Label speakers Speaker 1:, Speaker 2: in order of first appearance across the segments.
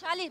Speaker 1: 40।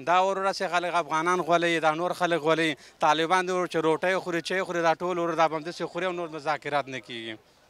Speaker 2: دا ورور سے خلق افغانان غولي دا نور خلق غولي طالبان دور چې روټي خوري چې خوري دا ټول ور دا بم د خوري نور مذاکرات نه کیږي.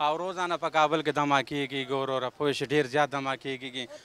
Speaker 2: او روزانه په کابل کې دماکې کېږي وروره پوه شې ډېر زیات دماکې کېږي.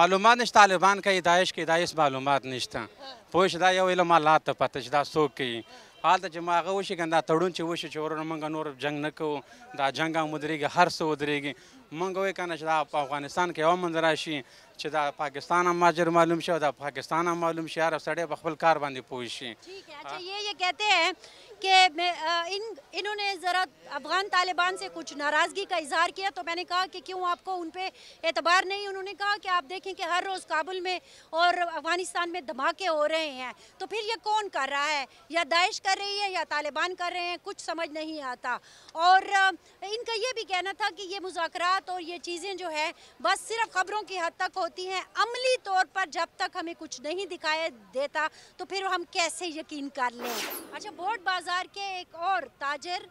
Speaker 2: معلومات نشته طالبان کوي داعش کوي داعش معلومات نشته پوه شې دا یو علم الله ته پته چې دا څوک کوي. هلته چې ما هغه وشي که دا تړون چې وشي چې ورونه موږ نور جنګ نه کوو، دا جنګ هم ودرېږي، هر څه ودرېږي، موږ وایو که نه چې دا په افغانستان کې امن راشي چې دا پاکستان هم ماجر معلوم شي او دا پاکستان هم معلوم شي هر سړی په خپل کار باندې پوه شي.
Speaker 1: ٹھیک ہے. اچھا یہ کہتے ہیں کہ انہوں نے ذرا افغان طالبان سے کچھ ناراضگی کا اظہار کیا تو میں نے کہا کہ کیوں آپ کو ان پہ اعتبار نہیں. انہوں نے کہا کہ آپ دیکھیں کہ ہر روز کابل میں اور افغانستان میں دھماکے ہو رہے ہیں تو پھر یہ کون کر رہا ہے, یا داعش کر رہی ہے یا طالبان کر رہے ہیں, کچھ سمجھ نہیں آتا. اور ان کا یہ بھی کہنا تھا کہ یہ مذاکرات اور یہ چیزیں جو ہے بس صرف خبروں کی حد تک ہوتی ہیں, عملی طور پر جب تک ہمیں کچھ نہیں دکھائی دیتا تو پھر ہم کیسے یقین کر لیں. اچھا بوٹ بازار کے ایک اور تاجر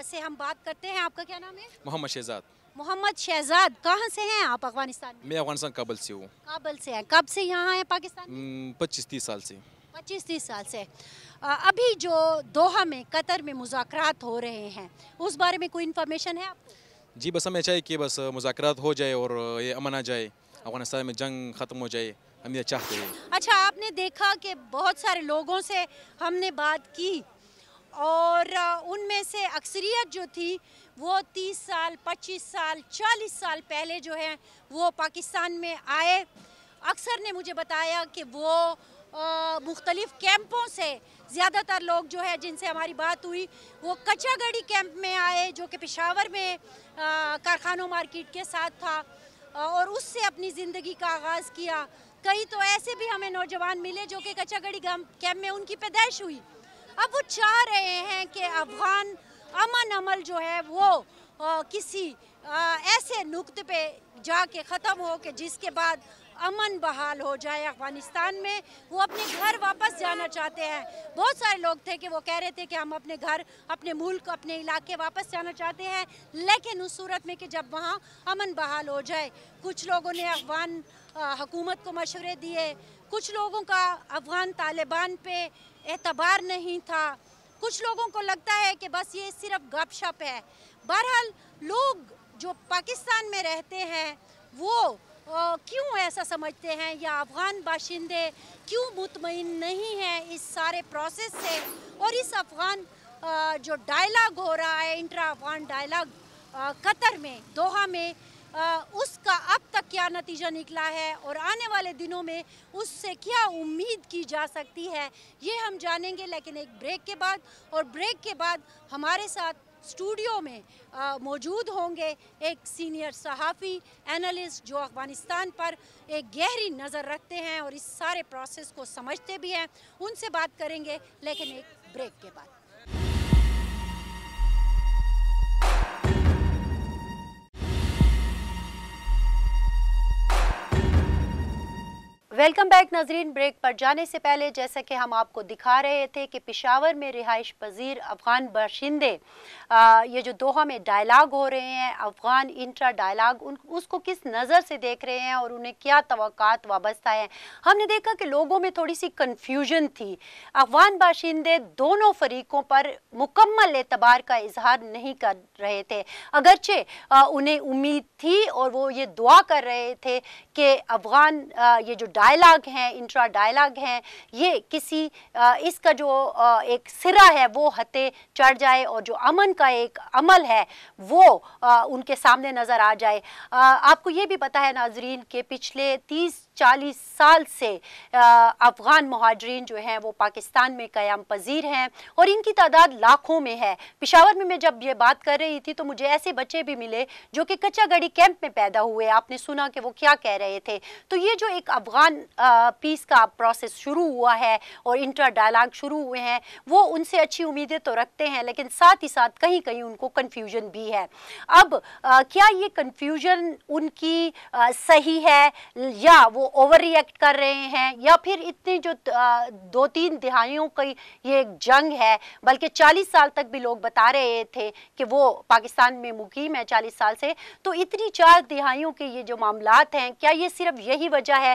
Speaker 1: سے ہم بات کرتے ہیں. آپ کا کیا نام ہے؟
Speaker 3: محمد شہزاد.
Speaker 1: محمد شہزاد, کہاں سے ہیں آپ افغانستان میں؟
Speaker 3: میں افغانستان کابل سے ہوں.
Speaker 1: کابل سے ہیں. کب سے یہاں ہیں پاکستان میں؟
Speaker 3: 25-30 سال سے.
Speaker 1: 25-30 سال سے. ابھی جو دوحہ میں قطر میں مذاکرات ہو رہے ہیں اس بارے میں کوئی انفارمیشن ہے آپ کو؟
Speaker 3: جی بس ہمیں چاہیے کہ بس مذاکرات ہو جائے اور یہ امن آ جائے, افغانستان میں جنگ ختم ہو جائے, ہم یہ چاہتے ہیں.
Speaker 1: اچھا آپ نے دیکھا کہ بہت سارے لوگوں سے ہم نے بات کی اور ان میں سے اکثریت جو تھی وہ 30 سال 25 سال 40 سال پہلے جو ہے وہ پاکستان میں آئے. اکثر نے مجھے بتایا کہ وہ مختلف کیمپوں سے, زیادہ تر لوگ جو ہے جن سے ہماری بات ہوئی وہ کچا گڑھی کیمپ میں آئے جو کہ پشاور میں کارخانوں مارکیٹ کے ساتھ تھا اور اس سے اپنی زندگی کا آغاز کیا. کئی تو ایسے بھی ہمیں نوجوان ملے جو کہ کچا گڑھی کیمپ میں ان کی پیدائش ہوئی. اب وہ چاہ رہے ہیں کہ افغان امن عمل جو ہے وہ کسی ایسے نقطے پہ جا کے ختم ہو کہ جس کے بعد امن بحال ہو جائے افغانستان میں. وہ اپنے گھر واپس جانا چاہتے ہیں. بہت سارے لوگ تھے کہ وہ کہہ رہے تھے کہ ہم اپنے گھر, اپنے ملک, اپنے علاقے واپس جانا چاہتے ہیں, لیکن اس صورت میں کہ جب وہاں امن بحال ہو جائے. کچھ لوگوں نے افغان حکومت کو مشورے دیے, کچھ لوگوں کا افغان طالبان پہ اعتبار نہیں تھا, کچھ لوگوں کو لگتا ہے کہ بس یہ صرف گپ شپ ہے. بہرحال لوگ جو پاکستان میں رہتے ہیں وہ کیوں ایسا سمجھتے ہیں, یا افغان باشندے کیوں مطمئن نہیں ہیں اس سارے پروسیس سے, اور اس افغان جو ڈائلاگ ہو رہا ہے انٹرا افغان ڈائلاگ قطر میں دوحہ میں, اس کا اب تک کیا نتیجہ نکلا ہے اور آنے والے دنوں میں اس سے کیا امید کی جا سکتی ہے, یہ ہم جانیں گے لیکن ایک بریک کے بعد. اور بریک کے بعد ہمارے ساتھ اسٹوڈیو میں موجود ہوں گے ایک سینئر صحافی اینالسٹ جو افغانستان پر ایک گہری نظر رکھتے ہیں اور اس سارے پروسیس کو سمجھتے بھی ہیں. ان سے بات کریں گے لیکن ایک بریک کے بعد. ویلکم بیک ناظرین. بریک پر جانے سے پہلے جیسا کہ ہم آپ کو دکھا رہے تھے کہ پشاور میں رہائش پذیر افغان باشندے یہ جو دوحہ میں ڈائلاگ ہو رہے ہیں, افغان انٹرا ڈائلاگ, اس کو کس نظر سے دیکھ رہے ہیں اور انہیں کیا توقعات وابستہ ہیں. ہم نے دیکھا کہ لوگوں میں تھوڑی سی کنفیوژن تھی. افغان باشندے دونوں فریقوں پر مکمل اعتبار کا اظہار نہیں کر رہے تھے, اگرچہ انہیں امید تھی اور وہ یہ دعا کر رہے تھے کہ افغان یہ جو ڈائلاگ ہیں, انٹرا ڈائلاگ ہیں, یہ کسی اس کا جو ایک سرا ہے وہ ہتے چڑھ جائے اور جو امن کا ایک عمل ہے وہ ان کے سامنے نظر آ جائے. آپ کو یہ بھی پتہ ہے ناظرین کہ پچھلے 30-40 سال سے افغان مہاجرین جو ہیں وہ پاکستان میں قیام پذیر ہیں اور ان کی تعداد لاکھوں میں ہے. پشاور میں جب یہ بات کر رہی تھی تو مجھے ایسے بچے بھی ملے جو کہ کچا گڑھی کیمپ میں پیدا ہوئے. آپ نے سنا کہ وہ کیا کہہ رہے تھے. تو یہ جو ایک افغان پیس کا پروسیس شروع ہوا ہے اور انٹر ڈائلاگ شروع ہوئے ہیں, وہ ان سے اچھی امیدیں تو رکھتے ہیں لیکن ساتھ ہی ساتھ کہیں کہیں ان کو کنفیوژن بھی ہے. اب کیا یہ کنفیوژن ان کی صحیح ہے یا وہ اوور ری ایکٹ کر رہے ہیں, یا پھر اتنی جو 2-3 دہائیوں کی یہ ایک جنگ ہے, بلکہ 40 سال تک بھی لوگ بتا رہے تھے کہ وہ پاکستان میں مقیم ہے 40 سال سے, تو اتنی 4 دہائیوں کے یہ جو معاملات ہیں کیا یہ صرف یہی وجہ ہے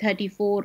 Speaker 4: 34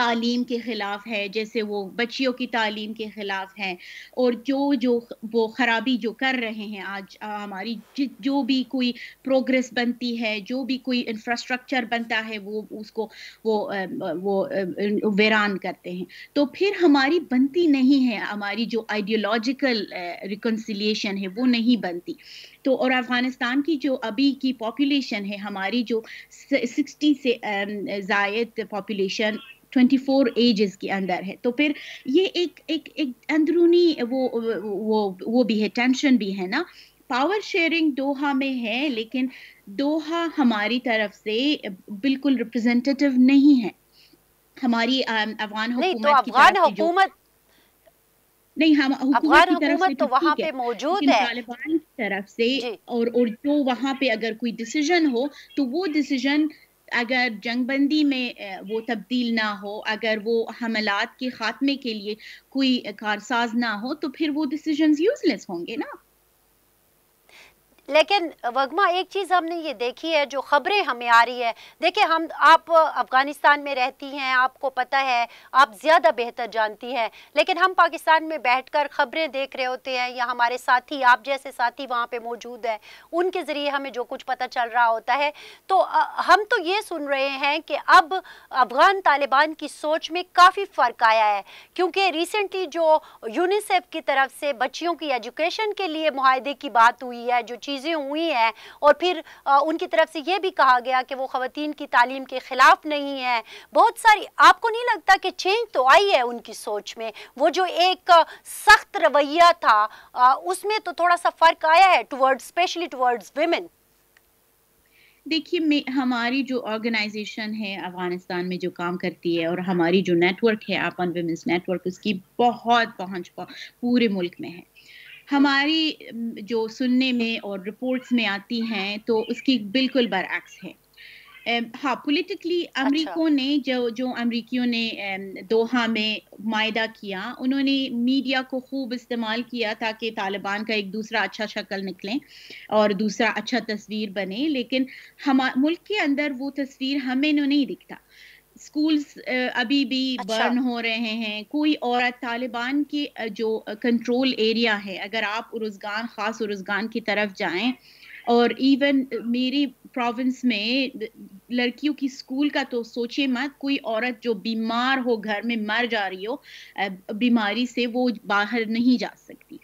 Speaker 4: تعلیم کے خلاف ہے، جیسے وہ بچیوں کی تعلیم کے خلاف ہے، اور جو وہ خرابی جو کر رہے ہیں آج ہماری جو بھی کوئی پروگریس بنتی ہے، جو بھی کوئی انفراسٹرکچر بنتا ہے، وہ اس کو وہ ویران کرتے ہیں. تو پھر ہماری بنتی نہیں ہے، ہماری جو آئیڈیولوجیکل ریکنسیلیشن ہے وہ نہیں بنتی. تو اور افغانستان کی جو ابھی کی پاپولیشن ہے، ہماری جو 60 سے زائد پاپولیشن 24 ایجز کے اندر ہے، تو پھر یہ ایک اندرونی وہ بھی ہے، ٹینشن بھی ہے نا. پاور شیئرنگ دوحہ میں ہے، لیکن دوحہ ہماری طرف سے بالکل ریپرزینٹیو نہیں ہے. ہماری افغان
Speaker 1: نہیں تو
Speaker 4: حکومت کی
Speaker 1: افغان
Speaker 4: طرف سے جو
Speaker 1: حکومت
Speaker 4: نہیں، ہم حکومت کی طرف سے تو
Speaker 1: وہاں
Speaker 4: ٹھیک ہے،
Speaker 1: پہ موجود
Speaker 4: لیکن
Speaker 1: ہے.
Speaker 4: طالبان کی طرف سے
Speaker 1: جی
Speaker 4: اور جو وہاں پہ اگر کوئی ڈیسیژن ہو تو وہ ڈیسیژن اگر جنگ بندی میں وہ تبدیل نہ ہو، اگر وہ حملات کے خاتمے کے لیے کوئی کارساز نہ ہو، تو پھر وہ ڈیسیژنز یوز لیس ہوں گے نا.
Speaker 1: لیکن وگما ایک چیز ہم نے یہ دیکھی ہے، جو خبریں ہمیں آ رہی ہے، دیکھیں آپ افغانستان میں رہتی ہیں، آپ کو پتہ ہے، آپ زیادہ بہتر جانتی ہیں، لیکن ہم پاکستان میں بیٹھ کر خبریں دیکھ رہے ہوتے ہیں، یا ہمارے ساتھی، آپ جیسے ساتھی وہاں پہ موجود ہیں، ان کے ذریعے ہمیں جو کچھ پتہ چل رہا ہوتا ہے، تو ہم تو یہ سن رہے ہیں کہ اب افغان طالبان کی سوچ میں کافی فرق آیا ہے، کیونکہ ریسنٹلی جو یونیسیف کی طرف سے بچیوں کی ایجوکیشن کے لیے معاہدے کی بات ہوئی ہے، جو چیزیں ہوئی ہیں، اور پھر ان کی طرف سے یہ بھی کہا گیا کہ وہ خواتین کی تعلیم کے خلاف نہیں ہے، بہت ساری، آپ کو نہیں لگتا کہ چینج تو آئی ہے ان کی سوچ میں؟ وہ جو ایک سخت رویہ تھا اس میں تو تھوڑا سا فرق آیا ہے ٹورڈز، اسپیشلی ٹورڈز ویمن.
Speaker 4: دیکھیے، ہماری جو آرگنائزیشن ہے افغانستان میں جو کام کرتی ہے، اور ہماری جو نیٹ ورک ہے اپن ویمنس نیٹ ورک، اس کی بہت پہنچ پورے ملک میں ہے. ہماری جو سننے میں اور رپورٹس میں آتی ہیں تو اس کی بالکل برعکس ہے. ہاں، پولیٹیکلی امریکوں نے جو امریکیوں نے دوحہ میں معاہدہ کیا، انہوں نے میڈیا کو خوب استعمال کیا تاکہ طالبان کا ایک دوسرا اچھا شکل نکلے اور دوسرا اچھا تصویر بنے، لیکن ملک کے اندر وہ تصویر ہمیں نہیں دکھتا. اسکولز ابھی بھی برن ہو رہے ہیں. کوئی عورت طالبان کی جو کنٹرول ایریا ہے، اگر آپ ارزگان، خاص ارزگان کی طرف جائیں، اور ایون میری پروونس میں لڑکیوں کی اسکول کا تو سوچے مت، کوئی عورت جو بیمار ہو، گھر میں مر جا رہی ہو بیماری سے، وہ باہر نہیں جا سکتی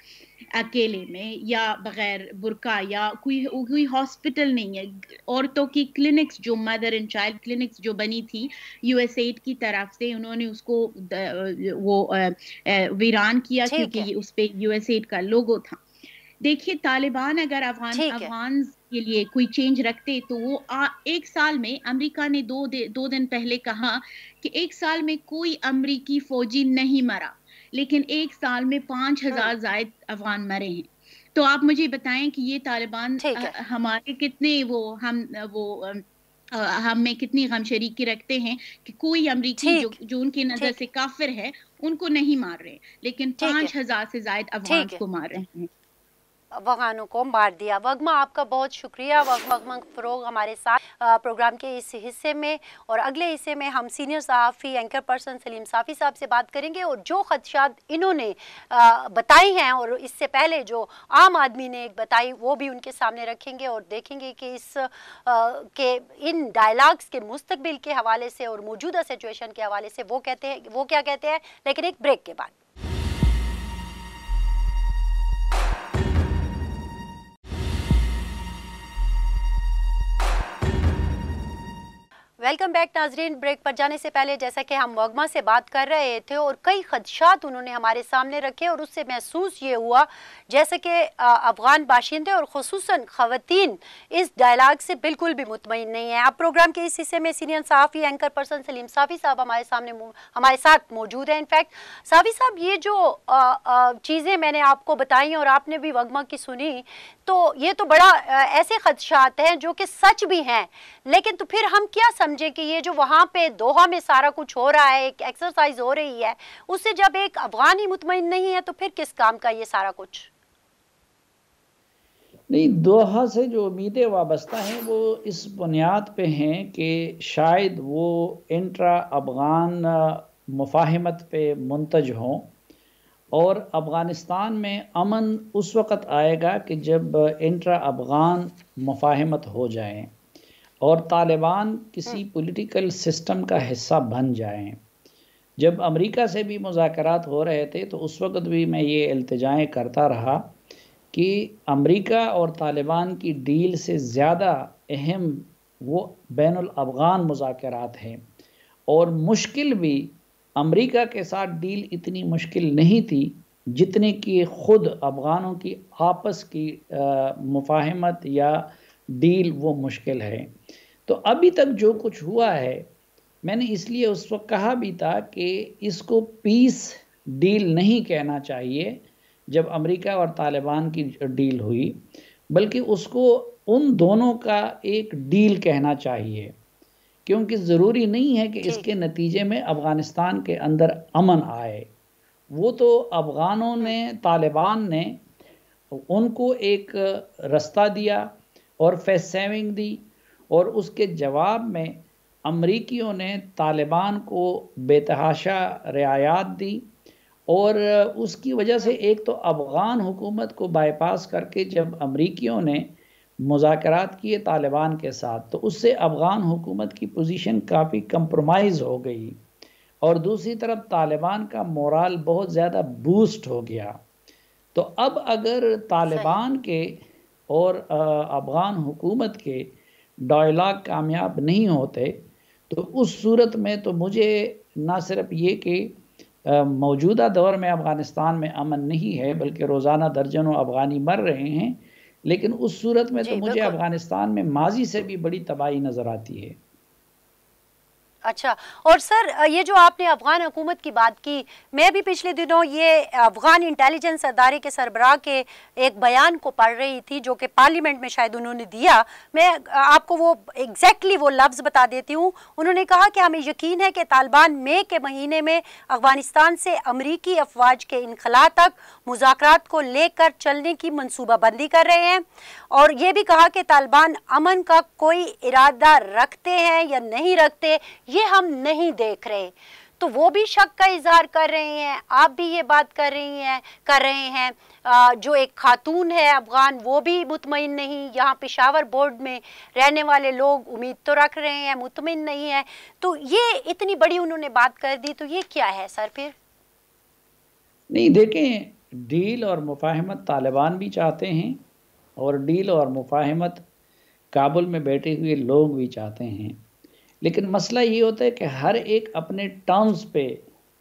Speaker 4: اکیلے میں یا بغیر برقع، یا کوئی ہاسپٹل نہیں ہے. عورتوں کی کلینکس، جو مدر اینڈ چائلڈ کلینکس جو بنی تھی یو ایس ایڈ کی طرف سے، انہوں نے اس کو وہ ویران کیا، کیونکہ اس پہ یو ایس ایڈ کا لوگو تھا. دیکھیے، طالبان اگر افغان کے لیے کوئی چینج رکھتے تو وہ ایک سال میں، امریکہ نے 2 دن پہلے کہا کہ 1 سال میں کوئی امریکی فوجی نہیں مرا، لیکن 1 سال میں 5000 زائد افغان مرے ہیں. تو آپ مجھے بتائیں کہ یہ طالبان ہمارے کتنے ہم میں کتنی غم شریکی رکھتے ہیں کہ کوئی امریکی جو ان کی نظر سے کافر ہے ان کو نہیں مار رہے، لیکن 5000 سے زائد افغان کو مار رہے ہیں،
Speaker 1: افغانوں کو مار دیا. وگما، آپ کا بہت شکریہ. وگما فروغ ہمارے ساتھ پروگرام کے اس حصے میں، اور اگلے حصے میں ہم سینئر صحافی اینکر پرسن سلیم صافی صاحب سے بات کریں گے، اور جو خدشات انہوں نے بتائی ہیں اور اس سے پہلے جو عام آدمی نے ایک بتائی، وہ بھی ان کے سامنے رکھیں گے، اور دیکھیں گے کہ ان ڈائلاگز کے مستقبل کے حوالے سے اور موجودہ سچویشن کے حوالے سے وہ کیا کہتے ہیں. لیکن ایک بریک کے بعد. ویلکم بیک ناظرین. بریک پر جانے سے پہلے جیسا کہ ہم وگما سے بات کر رہے تھے اور کئی خدشات انہوں نے ہمارے سامنے رکھے، اور اس سے محسوس یہ ہوا جیسے کہ افغان باشندے اور خصوصاً خواتین اس ڈائلاگ سے بالکل بھی مطمئن نہیں ہیں. اب پروگرام کے اس حصے میں سینئر صحافی اینکر پرسن سلیم صافی صاحب ہمارے ساتھ موجود ہیں. انفیکٹ صافی صاحب، یہ جو چیزیں میں نے آپ کو بتائیں اور آپ نے بھی وگما کی سنی، تو یہ تو بڑا ایسے خدشات ہیں جو کہ سچ بھی ہیں، لیکن تو پھر ہم کیا سمجھیں کہ یہ جو وہاں پہ دوحہ میں سارا کچھ ہو رہا ہے، ایک ایکسرسائز ہو رہی ہے، اس سے جب ایک افغان ہی مطمئن نہیں ہے تو پھر کس کام کا یہ سارا کچھ؟
Speaker 5: نہیں، دوحہ سے جو امیدیں وابستہ ہیں وہ اس بنیاد پہ ہیں کہ شاید وہ انٹرا افغان مفاہمت پہ منتج ہوں، اور افغانستان میں امن اس وقت آئے گا کہ جب انٹرا افغان مفاہمت ہو جائیں اور طالبان کسی پولیٹیکل سسٹم کا حصہ بن جائیں۔ جب امریکہ سے بھی مذاکرات ہو رہے تھے تو اس وقت بھی میں یہ التجائیں کرتا رہا کہ امریکہ اور طالبان کی ڈیل سے زیادہ اہم وہ بین الافغان مذاکرات ہیں، اور مشکل بھی امریکہ کے ساتھ ڈیل اتنی مشکل نہیں تھی جتنے کہ خود افغانوں کی آپس کی مفاہمت یا ڈیل وہ مشکل ہے۔ تو ابھی تک جو کچھ ہوا ہے، میں نے اس لیے اس وقت کہا بھی تھا کہ اس کو پیس ڈیل نہیں کہنا چاہیے جب امریکہ اور طالبان کی ڈیل ہوئی، بلکہ اس کو ان دونوں کا ایک ڈیل کہنا چاہیے، کیونکہ ضروری نہیں ہے کہ اس کے نتیجے میں افغانستان کے اندر امن آئے۔ وہ تو افغانوں نے، طالبان نے ان کو ایک رستہ دیا اور فیس سیونگ دی، اور اس کے جواب میں امریکیوں نے طالبان کو بے تحاشا رعایات دی، اور اس کی وجہ سے ایک تو افغان حکومت کو بائی پاس کر کے جب امریکیوں نے مذاکرات کیے طالبان کے ساتھ تو اس سے افغان حکومت کی پوزیشن کافی کمپرومائز ہو گئی، اور دوسری طرف طالبان کا مورال بہت زیادہ بوسٹ ہو گیا۔ تو اب اگر طالبان کے اور افغان حکومت کے ڈائلاگ کامیاب نہیں ہوتے تو اس صورت میں تو مجھے نہ صرف یہ کہ موجودہ دور میں افغانستان میں امن نہیں ہے بلکہ روزانہ درجنوں افغانی مر رہے ہیں، لیکن اس صورت میں تو مجھے افغانستان میں ماضی سے بھی بڑی تباہی نظر آتی ہے۔
Speaker 1: اچھا، اور سر یہ جو آپ نے افغان حکومت کی بات کی، میں بھی پچھلے دنوں یہ افغان انٹیلیجنس ادارے کے سربراہ کے ایک بیان کو پڑھ رہی تھی جو کہ پارلیمنٹ میں شاید انہوں نے دیا، میں آپ کو وہ ایگزیکٹلی وہ لفظ بتا دیتی ہوں۔ انہوں نے کہا کہ ہمیں یقین ہے کہ طالبان مئی کے مہینے میں افغانستان سے امریکی افواج کے انخلاء تک مذاکرات کو لے کر چلنے کی منصوبہ بندی کر رہے ہیں، اور یہ بھی کہا کہ طالبان امن کا کوئی ارادہ رکھتے ہیں یا نہیں رکھتے یہ ہم نہیں دیکھ رہے۔ تو وہ بھی شک کا اظہار کر رہے ہیں، آپ بھی یہ بات کر رہے ہیں، جو ایک خاتون ہے افغان وہ بھی مطمئن نہیں، یہاں پشاور بورڈ میں رہنے والے لوگ امید تو رکھ رہے ہیں، مطمئن نہیں ہے۔ تو یہ اتنی بڑی انہوں نے بات کر دی، تو یہ کیا ہے سر پھر؟
Speaker 5: نہیں دیکھیں، ڈیل اور مفاہمت طالبان بھی چاہتے ہیں، اور ڈیل اور مفاہمت کابل میں بیٹھے ہوئے لوگ بھی چاہتے ہیں، لیکن مسئلہ یہ ہوتا ہے کہ ہر ایک اپنے ٹرمز پہ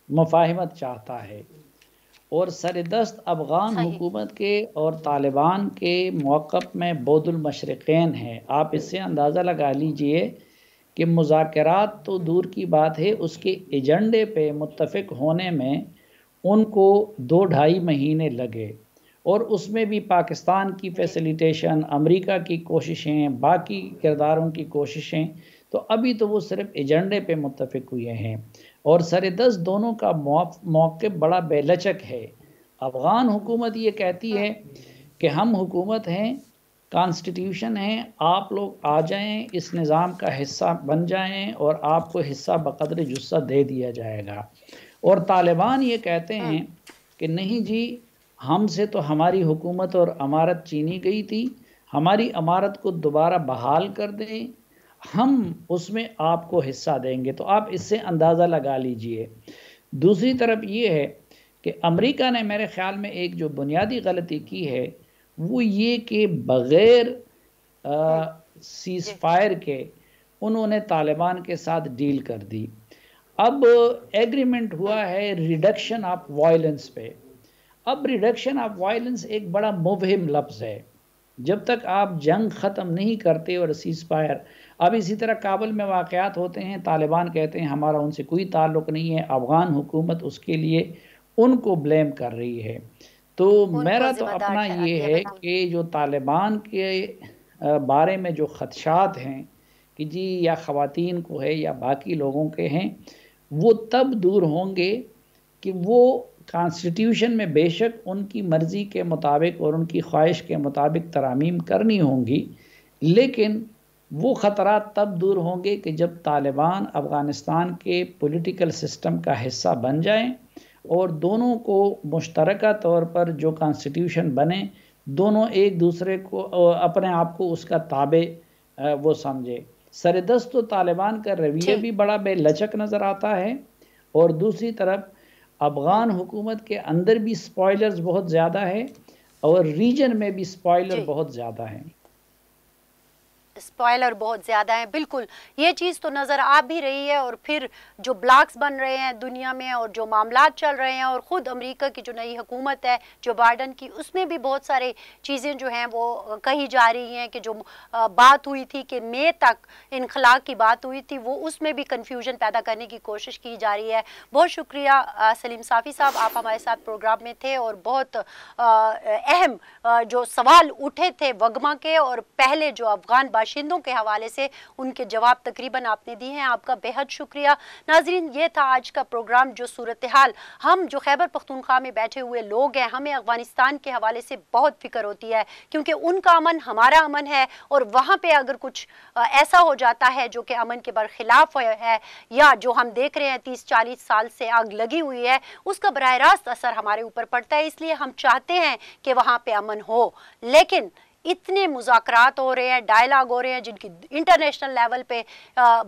Speaker 5: مفاہمت چاہتا ہے، اور سردست افغان حکومت کے اور طالبان کے موقف میں بعد المشرقین ہے۔ آپ اس سے اندازہ لگا لیجئے کہ مذاکرات تو دور کی بات ہے، اس کے ایجنڈے پہ متفق ہونے میں ان کو 2-2.5 مہینے لگے، اور اس میں بھی پاکستان کی فیسیلیٹیشن، امریکہ کی کوششیں، باقی کرداروں کی کوششیں، تو ابھی تو وہ صرف ایجنڈے پہ متفق ہوئے ہیں، اور سردست دونوں کا موقف بڑا بے لچک ہے۔ افغان حکومت یہ کہتی ہے کہ ہم حکومت ہیں، کانسٹیٹیوشن ہیں، آپ لوگ آ جائیں، اس نظام کا حصہ بن جائیں، اور آپ کو حصہ بقدر جثہ دے دیا جائے گا۔ اور طالبان یہ کہتے ہیں کہ نہیں جی، ہم سے تو ہماری حکومت اور امارت چینی گئی تھی، ہماری امارت کو دوبارہ بحال کر دیں، ہم اس میں آپ کو حصہ دیں گے۔ تو آپ اس سے اندازہ لگا لیجئے۔ دوسری طرف یہ ہے کہ امریکہ نے میرے خیال میں ایک جو بنیادی غلطی کی ہے وہ یہ کہ بغیر سیز فائر کے انہوں نے طالبان کے ساتھ ڈیل کر دی۔ اب ایگریمنٹ ہوا ہے ریڈکشن آف وائلنس پہ۔ اب ریڈکشن آف وائلنس ایک بڑا مبہم لفظ ہے، جب تک آپ جنگ ختم نہیں کرتے اور سیز فائر، اب اسی طرح کابل میں واقعات ہوتے ہیں، طالبان کہتے ہیں ہمارا ان سے کوئی تعلق نہیں ہے، افغان حکومت اس کے لیے ان کو بلیم کر رہی ہے۔ تو میرا تو اپنا یہ ہے کہ جو طالبان کے بارے میں جو خدشات ہیں کہ جی یا خواتین کو ہے یا باقی لوگوں کے ہیں، وہ تب دور ہوں گے کہ وہ کانسٹیٹیوشن میں بے شک ان کی مرضی کے مطابق اور ان کی خواہش کے مطابق ترامیم کرنی ہوں گی، لیکن وہ خطرات تب دور ہوں گے کہ جب طالبان افغانستان کے پولیٹیکل سسٹم کا حصہ بن جائیں اور دونوں کو مشترکہ طور پر جو کانسٹیٹیوشن بنے دونوں ایک دوسرے کو اپنے آپ کو اس کا تابع وہ سمجھے۔ سردست تو طالبان کا رویہ بھی بڑا بے لچک نظر آتا ہے، اور دوسری طرف افغان حکومت کے اندر بھی سپوائلرز بہت زیادہ ہے اور ریجن میں بھی سپوائلر بہت زیادہ ہیں،
Speaker 1: اسپوائلر بہت زیادہ ہیں۔ بالکل یہ چیز تو نظر آ بھی رہی ہے، اور پھر جو بلاکس بن رہے ہیں دنیا میں اور جو معاملات چل رہے ہیں، اور خود امریکہ کی جو نئی حکومت ہے جو بائیڈن کی، اس میں بھی بہت سارے چیزیں جو ہیں وہ کہی جا رہی ہیں کہ جو بات ہوئی تھی کہ مئی تک انخلا کی بات ہوئی تھی، وہ اس میں بھی کنفیوژن پیدا کرنے کی کوشش کی جا رہی ہے۔ بہت شکریہ سلیم صافی صاحب، آپ ہمارے ساتھ پروگرام میں تھے اور بہت اہم جو سوال اٹھے تھے وگما کے اور پہلے جو افغان باشندوں کے حوالے سے ان کے جواب تقریباً آپ نے دی ہیں، آپ کا بہت شکریہ۔ ناظرین، یہ تھا آج کا پروگرام۔ جو صورتحال ہم جو خیبر پختونخوا میں بیٹھے ہوئے لوگ ہیں، ہمیں افغانستان کے حوالے سے بہت فکر ہوتی ہے، کیونکہ ان کا امن ہمارا امن ہے، اور وہاں پہ اگر کچھ ایسا ہو جاتا ہے جو کہ امن کے برخلاف ہے، یا جو ہم دیکھ رہے ہیں 30-40 سال سے آگ لگی ہوئی ہے، اس کا براہ راست اثر ہمارے اوپر پڑتا ہے۔ اس لیے ہم چاہتے ہیں کہ وہاں پہ امن ہو، لیکن اتنے مذاکرات ہو رہے ہیں، ڈائلاگ ہو رہے ہیں، جن کی انٹرنیشنل لیول پہ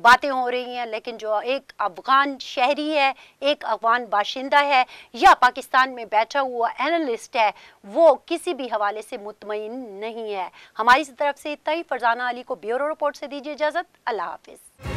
Speaker 1: باتیں ہو رہی ہیں، لیکن جو ایک افغان شہری ہے، ایک افغان باشندہ ہے، یا پاکستان میں بیٹھا ہوا اینالسٹ ہے، وہ کسی بھی حوالے سے مطمئن نہیں ہے۔ ہماری طرف سے اتنا ہی۔ فرزانہ علی کو بیورو رپورٹ سے دیجیے اجازت۔ اللہ حافظ۔